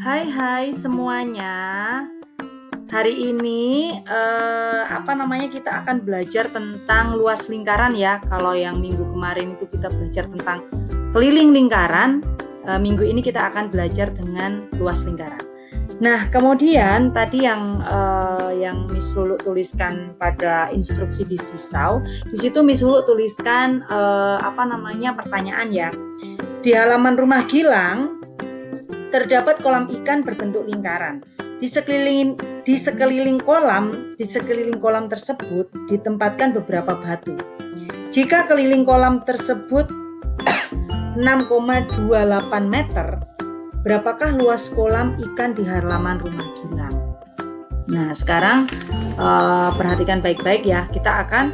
Hai semuanya. Hari ini kita akan belajar tentang luas lingkaran ya. Kalau yang minggu kemarin itu kita belajar tentang keliling lingkaran, minggu ini kita akan belajar dengan luas lingkaran. Nah, kemudian tadi yang Miss Lulu tuliskan pada instruksi di sisau, di situ Miss Lulu tuliskan pertanyaan ya. Di halaman rumah Gilang terdapat kolam ikan berbentuk lingkaran. Di sekeliling kolam tersebut ditempatkan beberapa batu. Jika keliling kolam tersebut 6,28 meter, berapakah luas kolam ikan di halaman rumah Gilang? Nah, sekarang perhatikan baik-baik ya. Kita akan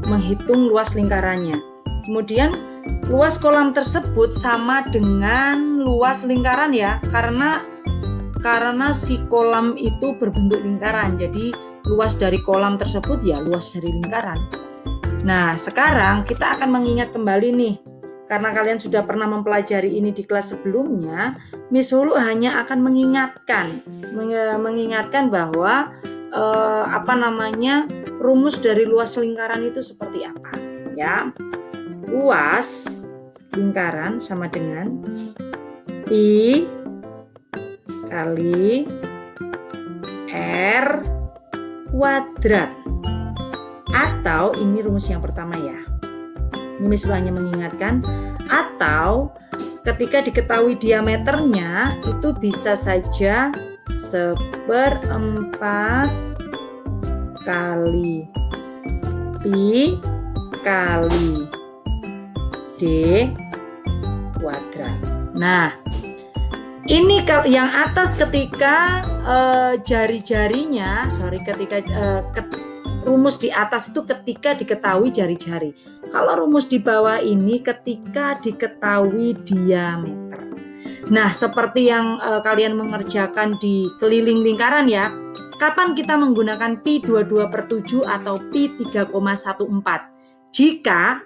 menghitung luas lingkarannya. Kemudian luas kolam tersebut sama dengan luas lingkaran ya, karena si kolam itu berbentuk lingkaran. Jadi luas dari kolam tersebut ya luas dari lingkaran. Nah, sekarang kita akan mengingat kembali nih. Karena kalian sudah pernah mempelajari ini di kelas sebelumnya, Miss Lulu hanya akan mengingatkan bahwa rumus dari luas lingkaran itu seperti apa ya. Luas lingkaran sama dengan Pi kali R kuadrat. Atau ini rumus yang pertama ya. Ini Miss hanya mengingatkan, atau ketika diketahui diameternya itu bisa saja 1/4 kali Pi kali D kuadrat. Nah, ini yang atas ketika rumus di atas itu ketika diketahui jari-jari. Kalau rumus di bawah ini ketika diketahui diameter. Nah, seperti yang kalian mengerjakan di keliling lingkaran ya. Kapan kita menggunakan Pi 22/7 atau Pi 3,14? Jika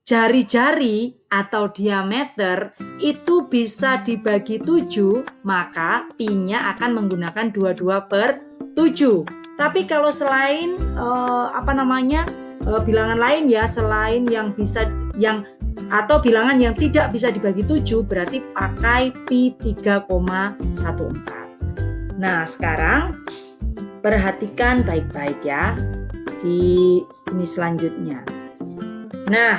jari-jari atau diameter itu bisa dibagi 7, maka Pi-nya akan menggunakan 22/7. Tapi kalau selain bilangan lain ya, selain atau bilangan yang tidak bisa dibagi 7, berarti pakai Pi 3,14. Nah, sekarang perhatikan baik-baik ya di ini selanjutnya. Nah,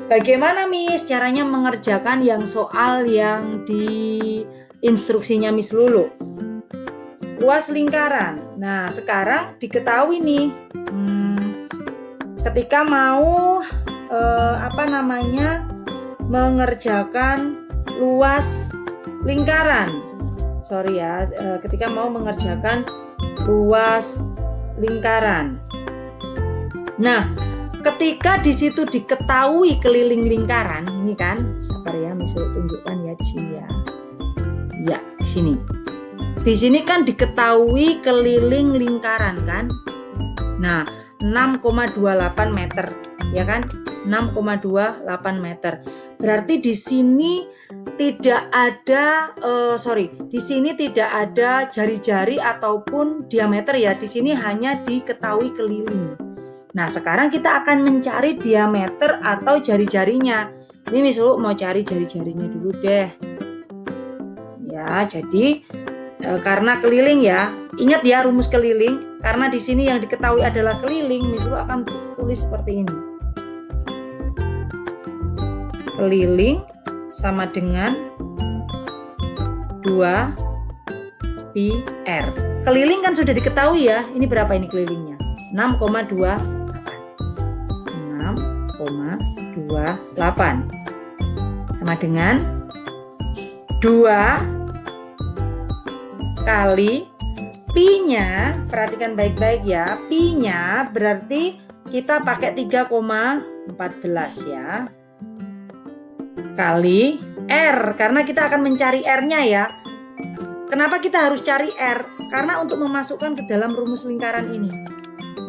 bagaimana Miss caranya mengerjakan yang soal yang di instruksinya Miss Lulu? Luas lingkaran. Nah, sekarang diketahui nih, ketika mau mengerjakan luas lingkaran. Ketika mau mengerjakan luas lingkaran. Nah, ketika di situ diketahui keliling lingkaran, ini kan, sabar ya, Miss tunjukkan ya di sini ya. Ya, di sini. Di sini kan diketahui keliling lingkaran kan. Nah, 6,28 meter, ya kan? 6,28 meter. Berarti di sini tidak ada jari-jari ataupun diameter ya. Di sini hanya diketahui keliling. Nah, sekarang kita akan mencari diameter atau jari-jarinya. Ini Miss Lulu mau cari jari-jarinya dulu deh. Ya, jadi karena keliling ya, ingat ya rumus keliling. Karena di sini yang diketahui adalah keliling, Miss Lulu akan tulis seperti ini. Keliling sama dengan 2 Pi R. Keliling kan sudah diketahui ya. Ini berapa ini kelilingnya? 6,28 sama dengan 2 kali Pi-nya, perhatikan baik-baik ya. Pi-nya berarti kita pakai 3,14 ya. Kali R, karena kita akan mencari R-nya ya. Kenapa kita harus cari R? Karena untuk memasukkan ke dalam rumus lingkaran ini.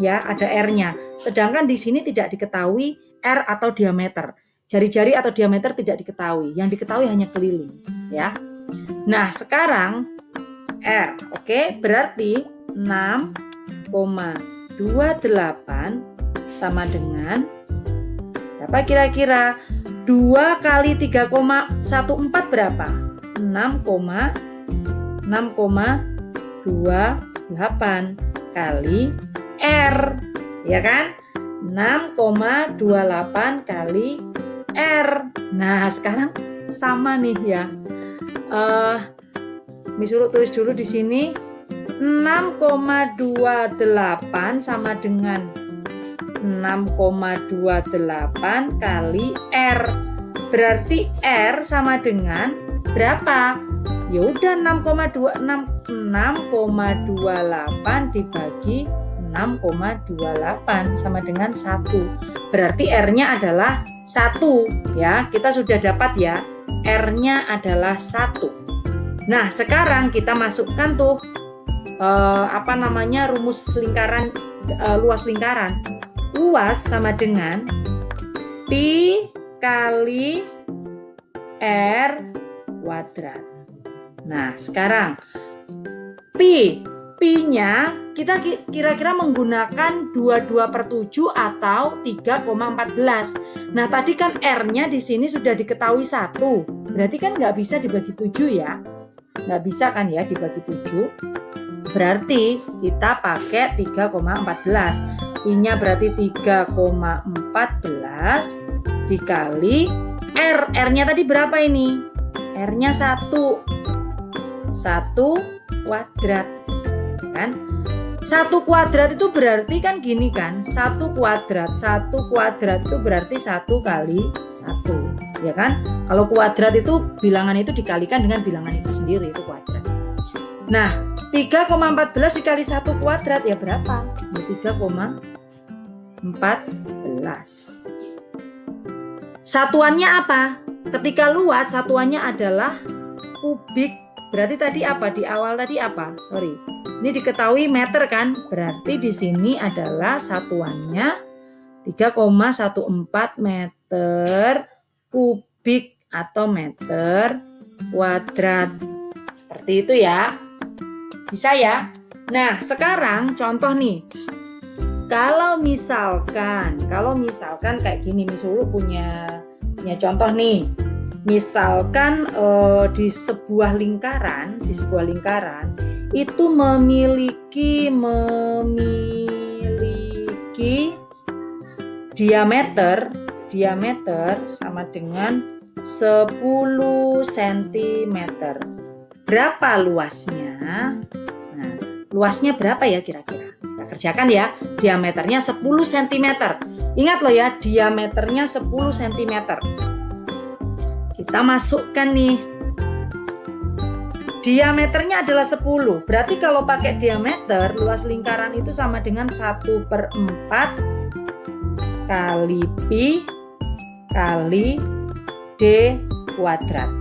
Ya, ada R-nya. Sedangkan di sini tidak diketahui R atau diameter. Jari-jari atau diameter tidak diketahui. Yang diketahui hanya keliling, ya. Nah, sekarang R. Oke, berarti 6,28 sama dengan berapa kira-kira? 2 kali 3,14 berapa? 6,28 kali R, ya kan? 6,28 kali R. Nah, sekarang sama nih ya. Disuruh tulis dulu di sini 6,28 sama dengan 6,28 kali R. Berarti R sama dengan berapa? Ya udah 6,28 dibagi 6,28 sama dengan 1. Berarti R-nya adalah 1 ya. Kita sudah dapat ya. R-nya adalah 1. Nah, sekarang kita masukkan tuh rumus lingkaran, luas lingkaran. Luas sama dengan pi kali R kuadrat. Nah, sekarang pi-nya kita kira-kira menggunakan 22/7 atau 3,14. Nah, tadi kan R-nya di sini sudah diketahui 1. Berarti kan nggak bisa dibagi 7 ya. Nggak bisa kan ya dibagi 7. Berarti kita pakai 3,14. Pi-nya berarti 3,14 dikali R. R-nya tadi berapa ini? R-nya 1. 1 kuadrat. Kan? 1 kuadrat itu berarti kan gini kan? 1 kuadrat. 1 kuadrat itu berarti 1 kali 1. Ya kan? Kalau kuadrat itu bilangan itu dikalikan dengan bilangan itu sendiri, itu kuadrat. Nah, 3,14 dikali 1 kuadrat ya berapa? 3,14. Satuannya apa? Ketika luas satuannya adalah kubik. Berarti tadi apa? Di awal tadi apa? Sorry. Ini diketahui meter kan? Berarti di sini adalah satuannya 3,14 meter kubik atau meter kuadrat. Seperti itu ya. Bisa ya? Nah, sekarang contoh nih. Kalau misalkan kayak gini, Misulu punya contoh nih. Misalkan di sebuah lingkaran itu memiliki diameter sama dengan 10 cm. Berapa luasnya? Nah, luasnya berapa ya kira-kira? Kita kerjakan ya. Diameternya 10 cm. Ingat loh ya, diameternya 10 cm. Kita masukkan nih. Diameternya adalah 10. Berarti kalau pakai diameter, luas lingkaran itu sama dengan 1/4 kali pi kali d kuadrat.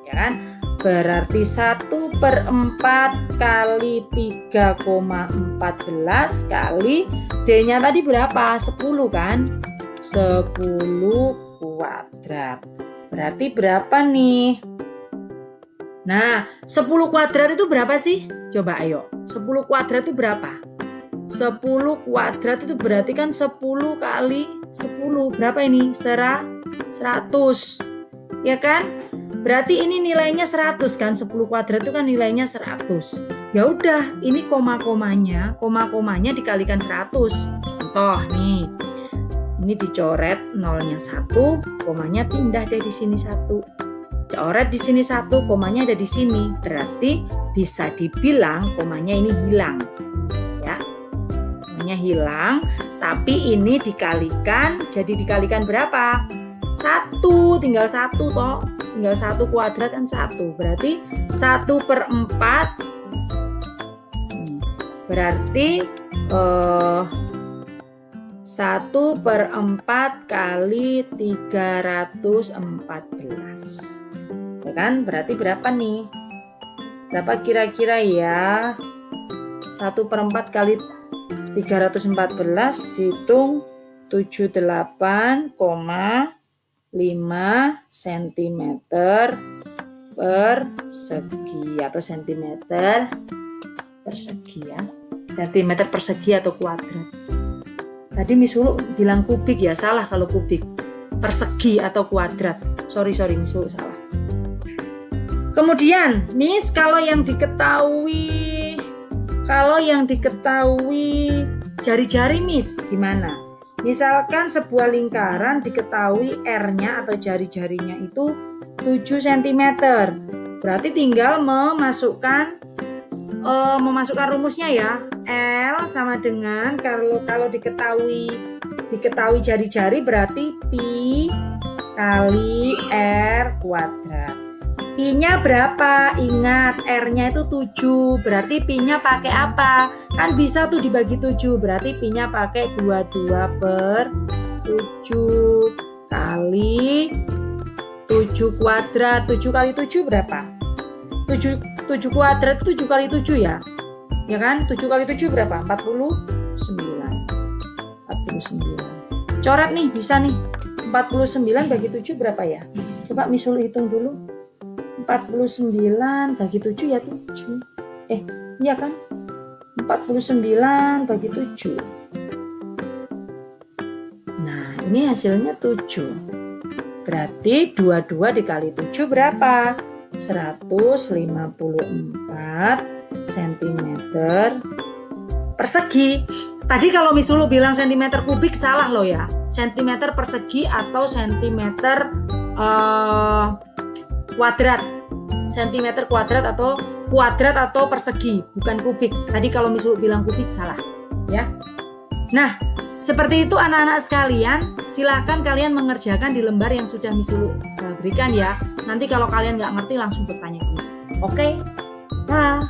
Ya kan? Berarti 1/4 kali 3,14 kali D-nya tadi berapa? 10 kan? 10 kuadrat. Berarti berapa nih? Nah, 10 kuadrat itu berapa sih? Coba ayo. 10 kuadrat itu berapa? 10 kuadrat itu berarti kan 10 kali 10. Berapa ini? 100. Ya kan? Berarti ini nilainya 100 kan? 10 kuadrat itu kan nilainya 100. Ya udah, ini koma-komanya dikalikan 100. Contoh nih. Ini dicoret nolnya 1, komanya pindah deh di sini 1. Coret di sini 1, komanya ada di sini. Berarti bisa dibilang komanya ini hilang. Ya. Komanya hilang, tapi ini dikalikan, jadi dikalikan berapa? 1, tinggal 1 toh. Tinggal 1 kuadrat kan 1. Berarti 1/4 berarti 1/4 kali 314. Ya kan? Berarti berapa nih? Berapa kira-kira ya? 1/4 kali 314 dihitung 78,5 cm persegi atau sentimeter persegi ya. Berarti meter persegi atau kuadrat. Tadi Miss Ulu bilang kubik ya, salah kalau kubik. Persegi atau kuadrat. Sorry Miss Ulu salah. Kemudian, Miss, kalau yang diketahui jari-jari Miss gimana? Misalkan sebuah lingkaran diketahui R-nya atau jari-jarinya itu 7 cm. Berarti tinggal memasukkan rumusnya ya. L sama dengan kalau diketahui jari-jari berarti pi kali R kuadrat. Pi-nya berapa? Ingat, R-nya itu 7. Berarti Pi-nya pakai apa? Kan bisa tuh dibagi 7. Berarti Pi-nya pakai 22/7 kali 7 kuadrat. 7 kali 7 berapa? 7 kuadrat 7 kali 7 ya? Ya kan? 7 kali 7 berapa? 49. Coret nih, bisa nih. 49 bagi 7 berapa ya? Coba Miss Ulu hitung dulu. 49 bagi 7 ya 7. Iya kan? 49 bagi 7. Nah, ini hasilnya 7. Berarti 22 dikali 7 berapa? 154 cm persegi. Tadi kalau Miss Ulu bilang cm kubik salah loh ya. Cm persegi atau cm kuadrat. Cm kuadrat atau persegi, bukan kubik. Tadi kalau Miss Ulu bilang kubik salah ya. Nah, seperti itu anak-anak sekalian, silahkan kalian mengerjakan di lembar yang sudah Miss Ulu berikan ya. Nanti kalau kalian nggak ngerti langsung bertanya ke Miss. Oke? Nah.